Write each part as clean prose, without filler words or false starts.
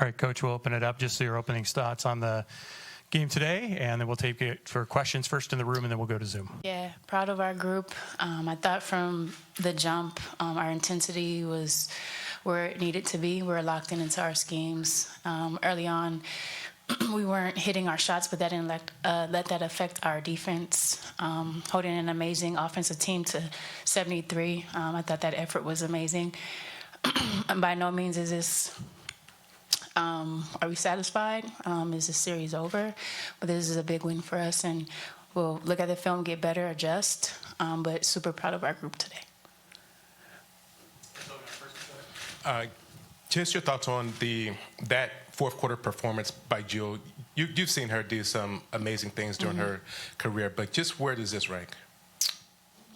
All right, Coach, we'll open it up just to your opening thoughts on the game today, and then we'll take it for questions first in the room, and then we'll go to Zoom. Yeah, proud of our group. I thought from the jump, our intensity was where it needed to be. We were locked into our schemes. Early on, we weren't hitting our shots, but that didn't let that affect our defense. Holding an amazing offensive team to 73, I thought that effort was amazing. By no means is this... are we satisfied? Is the series over? But this is a big win for us, and we'll look at the film, get better, adjust, but super proud of our group today. Just your thoughts on that fourth quarter performance by Jill. You've seen her do some amazing things during her career, but just where does this rank?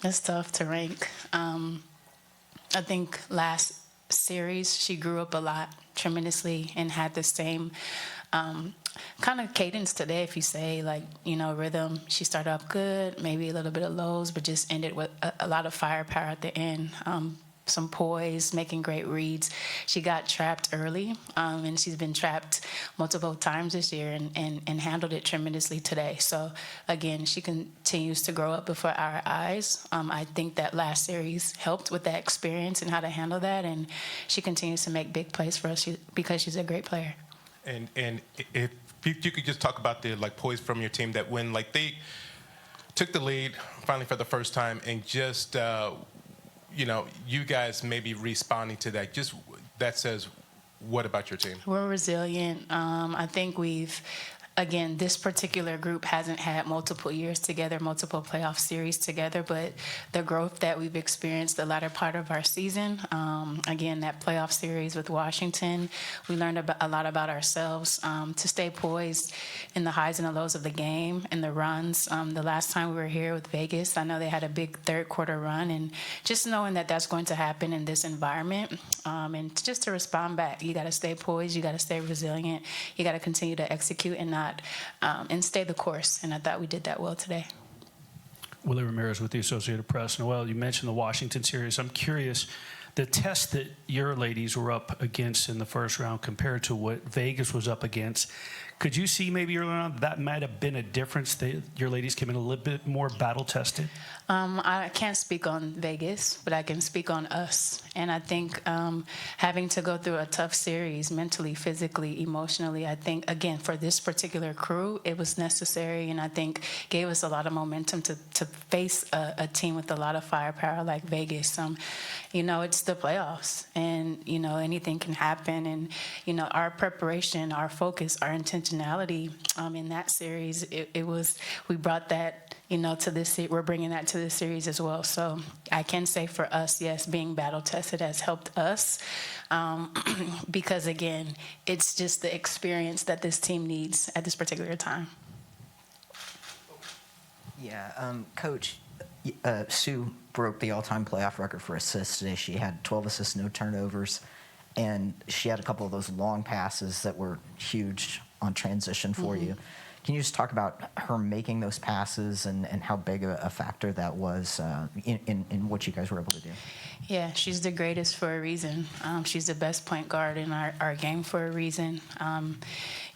It's tough to rank. I think last series she grew up a lot tremendously and had the same kind of cadence today, if you say, like, rhythm. She started off good, maybe a little bit of lows, but just ended with a lot of firepower at the end. Some poise, making great reads. She got trapped early, and she's been trapped multiple times this year and handled it tremendously today. So, again, she continues to grow up before our eyes. I think that last series helped with that experience and how to handle that, and she continues to make big plays for us because she's a great player. And if you could just talk about the poise from your team that when they took the lead finally for the first time and just you guys maybe responding to that, just that says what about your team? We're resilient. I think again, this particular group hasn't had multiple years together, multiple playoff series together, but the growth that we've experienced the latter part of our season, again, that playoff series with Washington, we learned a lot about ourselves, to stay poised in the highs and the lows of the game and the runs. The last time we were here with Vegas, I know they had a big third quarter run, and just knowing that that's going to happen in this environment, and just to respond back, you got to stay poised, you got to stay resilient, you got to continue to execute and stay the course. And I thought we did that well today. Willie Ramirez with the Associated Press. Noel, you mentioned the Washington series. I'm curious, the test that your ladies were up against in the first round compared to what Vegas was up against, could you see maybe earlier on that might have been a difference, that your ladies came in a little bit more battle-tested? I can't speak on Vegas, but I can speak on us. And I think having to go through a tough series mentally, physically, emotionally, I think, again, for this particular crew, it was necessary, and I think gave us a lot of momentum to face a team with a lot of firepower like Vegas. It's the playoffs, and, anything can happen. And, our preparation, our focus, our intentionality in that series, it was, we brought that, to this, we're bringing that to this series as well. So I can say for us, yes, being battle tested has helped us, because again, it's just the experience that this team needs at this particular time. Yeah, Coach, Sue broke the all-time playoff record for assists today. She had 12 assists, no turnovers, and she had a couple of those long passes that were huge on transition for you. Can you just talk about her making those passes and how big a factor that was in what you guys were able to do? Yeah, she's the greatest for a reason. She's the best point guard in our game for a reason.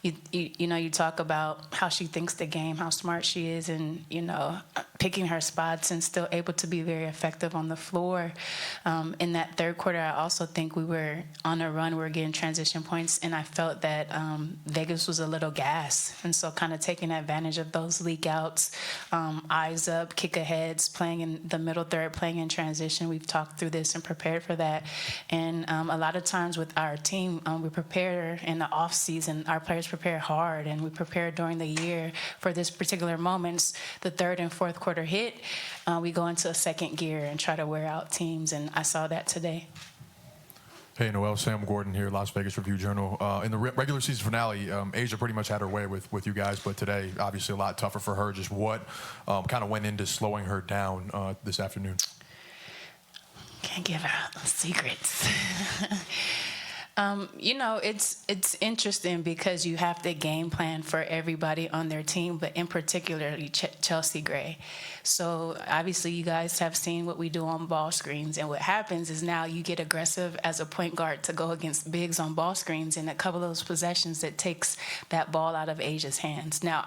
You talk about how she thinks the game, how smart she is, and, picking her spots and still able to be very effective on the floor. In that third quarter, I also think we were on a run. We were getting transition points, and I felt that Vegas was a little gas. And so kind of taking advantage of those leak outs, eyes up, kick aheads, playing in the middle third, playing in transition. We've talked through this and prepared for that. And a lot of times with our team, we prepare in the off season. Our players prepare hard, and we prepare during the year for this particular moments. The third and fourth quarter hit, we go into a second gear and try to wear out teams, and I saw that today. Hey, Noel, Sam Gordon here, Las Vegas Review-Journal. In the regular season finale, Asia pretty much had her way with you guys, but today, obviously a lot tougher for her. Just what kind of went into slowing her down this afternoon? Can't give out secrets. It's interesting because you have to game plan for everybody on their team, but in particular Chelsea Gray. So obviously you guys have seen what we do on ball screens, and what happens is now you get aggressive as a point guard to go against bigs on ball screens, and a couple of those possessions that takes that ball out of Asia's hands. Now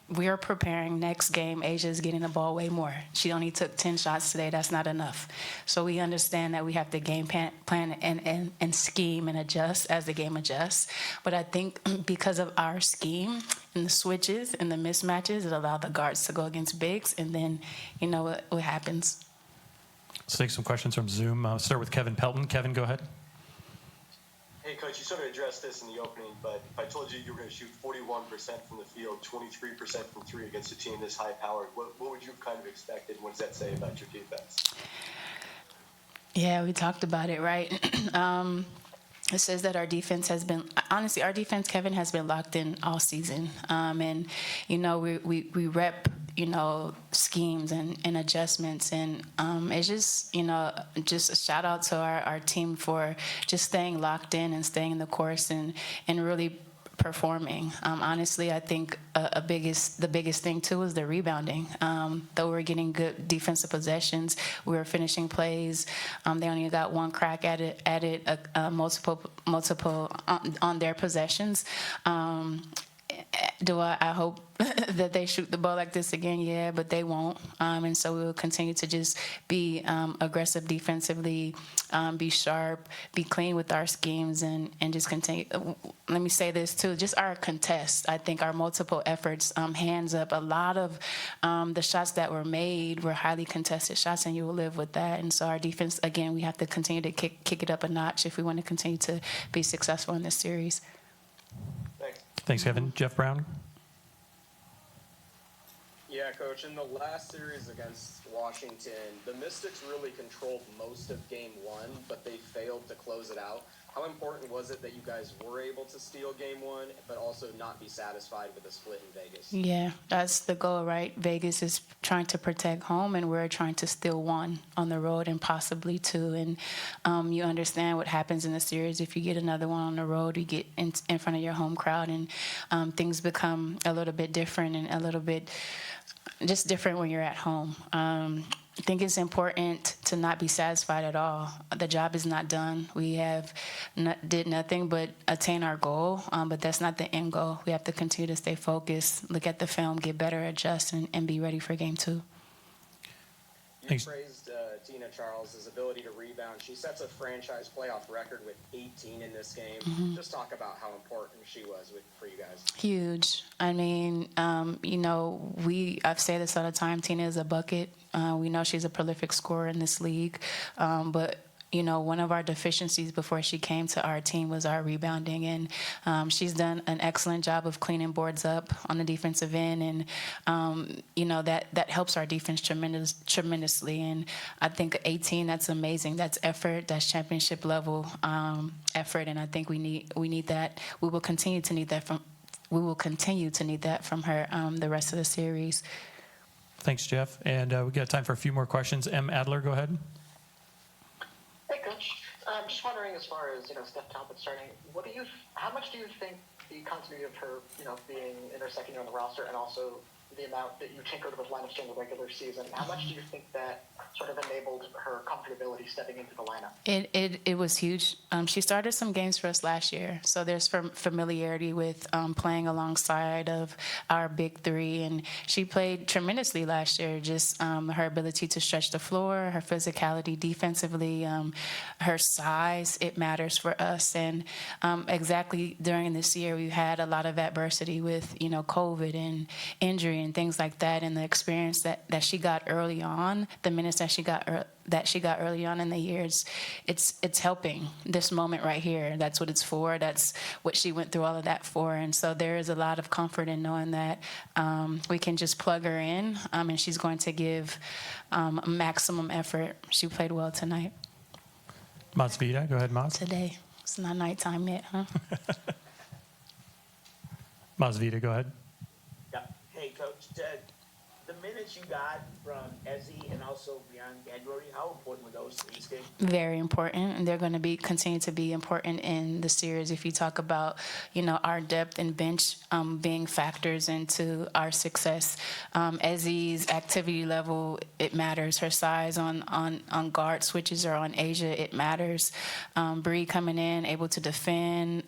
we are preparing next game. Asia is getting the ball way more. She only took 10 shots today. That's not enough. So we understand that we have to game plan and scheme and adjust as the game adjusts. But I think because of our scheme and the switches and the mismatches, it allowed the guards to go against bigs, and then you know what happens. Let's take some questions from Zoom. I'll start with Kevin Pelton. Kevin, go ahead. Hey, Coach, you sort of addressed this in the opening, but if I told you you were going to shoot 41% from the field, 23% from three against a team this high-powered, what would you have kind of expected? What does that say about your defense? Yeah, we talked about it, right? It says that our defense has been, honestly, our defense, Kevin, has been locked in all season. And, we rep, schemes and adjustments. And it's just, just a shout out to our team for just staying locked in and staying in the course and really performing. Honestly, I think the biggest thing too is the rebounding. Though we're getting good defensive possessions, we were finishing plays. They only got one crack at it, multiple on their possessions. I hope that they shoot the ball like this again? Yeah, but they won't. And so we will continue to just be aggressive defensively, be sharp, be clean with our schemes, and just continue. Let me say this too, just our contests. I think our multiple efforts, hands up, a lot of the shots that were made were highly contested shots, and you will live with that. And so our defense, again, we have to continue to kick it up a notch if we want to continue to be successful in this series. Thanks, Kevin. Jeff Brown. Yeah, Coach, in the last series against Washington, the Mystics really controlled most of game one, but they failed to close it out. How important was it that you guys were able to steal game one, but also not be satisfied with a split in Vegas? Yeah, that's the goal, right? Vegas is trying to protect home, and we're trying to steal one on the road and possibly two. And you understand what happens in the series. If you get another one on the road, you get in front of your home crowd, and things become a little bit different and a little bit just different when you're at home. I think it's important to not be satisfied at all. The job is not done. We did nothing but attain our goal, but that's not the end goal. We have to continue to stay focused, look at the film, get better, adjust, and be ready for game two. You Thanks. praised Tina Charles' ability to rebound. She sets a franchise playoff record with 18 in this game. Mm-hmm. Just talk about how important she was for you guys. Huge. I mean, I've said this all the time, Tina is a bucket. We know she's a prolific scorer in this league, but one of our deficiencies before she came to our team was our rebounding, and she's done an excellent job of cleaning boards up on the defensive end, and that helps our defense tremendously. And I think 18, that's amazing. That's effort. That's championship level effort, and I think we need that. We will continue to need that from her the rest of the series. Thanks, Jeff. And we got time for a few more questions. M. Adler, go ahead. Hey, Coach. I'm just wondering, as far as Steph Talbot starting, how much do you think the continuity of her, being in her second year on the roster, and also the amount that you tinkered with lineups during the regular season, how much do you think that sort of enabled her comfortability stepping into the lineup? It was huge. She started some games for us last year, so there's familiarity with playing alongside of our big three, and she played tremendously last year. Just her ability to stretch the floor, her physicality defensively, her size, it matters for us. And exactly during this year, we had a lot of adversity with COVID and injury and things like that, and the experience that she got early on, the minutes that she got early on in the years, it's helping this moment right here. That's what it's for. That's what she went through all of that for. And so there is a lot of comfort in knowing that we can just plug her in, and she's going to give maximum effort. She played well tonight. Masvita, go ahead, Maz. Today. It's not nighttime yet, huh? Masvita, go ahead. Yeah. Hey, Coach. The minutes you got from Ezzy and also Bianca, how important were those in this game? Very important, and they're going to continue to be important in the series. If you talk about, our depth and bench being factors into our success, Ezzy's activity level, it matters. Her size on guard switches or on Asia, it matters. Bree coming in, able to defend.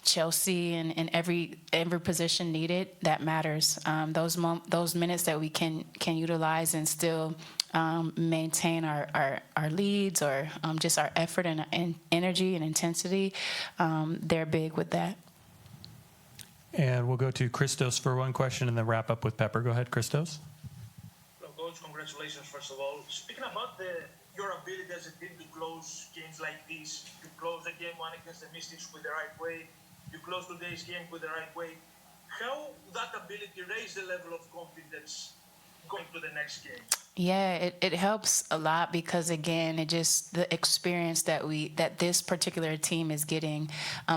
Chelsea in every position needed, that matters. Those minutes that we can utilize and still maintain our leads or just our effort and energy and intensity, they're big with that. And we'll go to Christos for one question and then wrap up with Pepper. Go ahead, Christos. Hello, Coach. Congratulations, first of all. Speaking about your ability as a team to close games like this, you close the game one against the Mystics with the right way, you close today's game with the right way. How that ability raise the level of confidence going to the next game? Yeah, it helps a lot because, again, it just the experience that this particular team is getting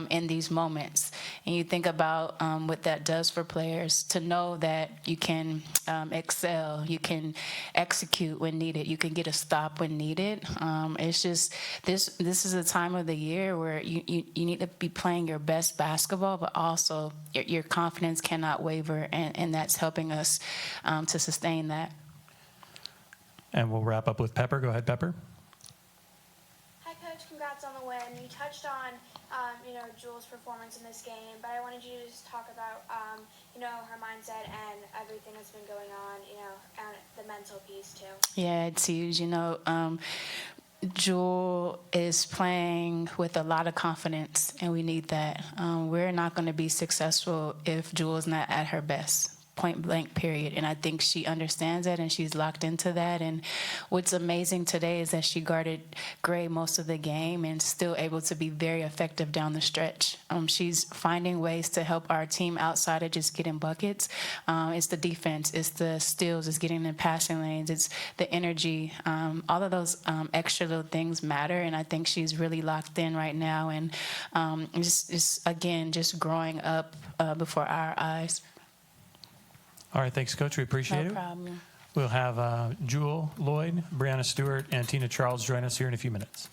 in these moments. And you think about what that does for players to know that you can excel, you can execute when needed, you can get a stop when needed. It's just this is a time of the year where you need to be playing your best basketball, but also your confidence cannot waver, and that's helping us to sustain that. And we'll wrap up with Pepper. Go ahead, Pepper. Hi, Coach. Congrats on the win. You touched on, Jewel's performance in this game, but I wanted you to just talk about, her mindset and everything that's been going on, and the mental piece too. Yeah, it's huge. Jewel is playing with a lot of confidence, and we need that. We're not going to be successful if Jewel is not at her best. Point blank, period. And I think she understands that and she's locked into that. And what's amazing today is that she guarded Gray most of the game and still able to be very effective down the stretch. She's finding ways to help our team outside of just getting buckets. It's the defense, it's the steals, it's getting in passing lanes, it's the energy. All of those extra little things matter, and I think she's really locked in right now. And it's again, just growing up before our eyes. All right, thanks, Coach. We appreciate it. No problem. We'll have Jewel Lloyd, Brianna Stewart, and Tina Charles join us here in a few minutes.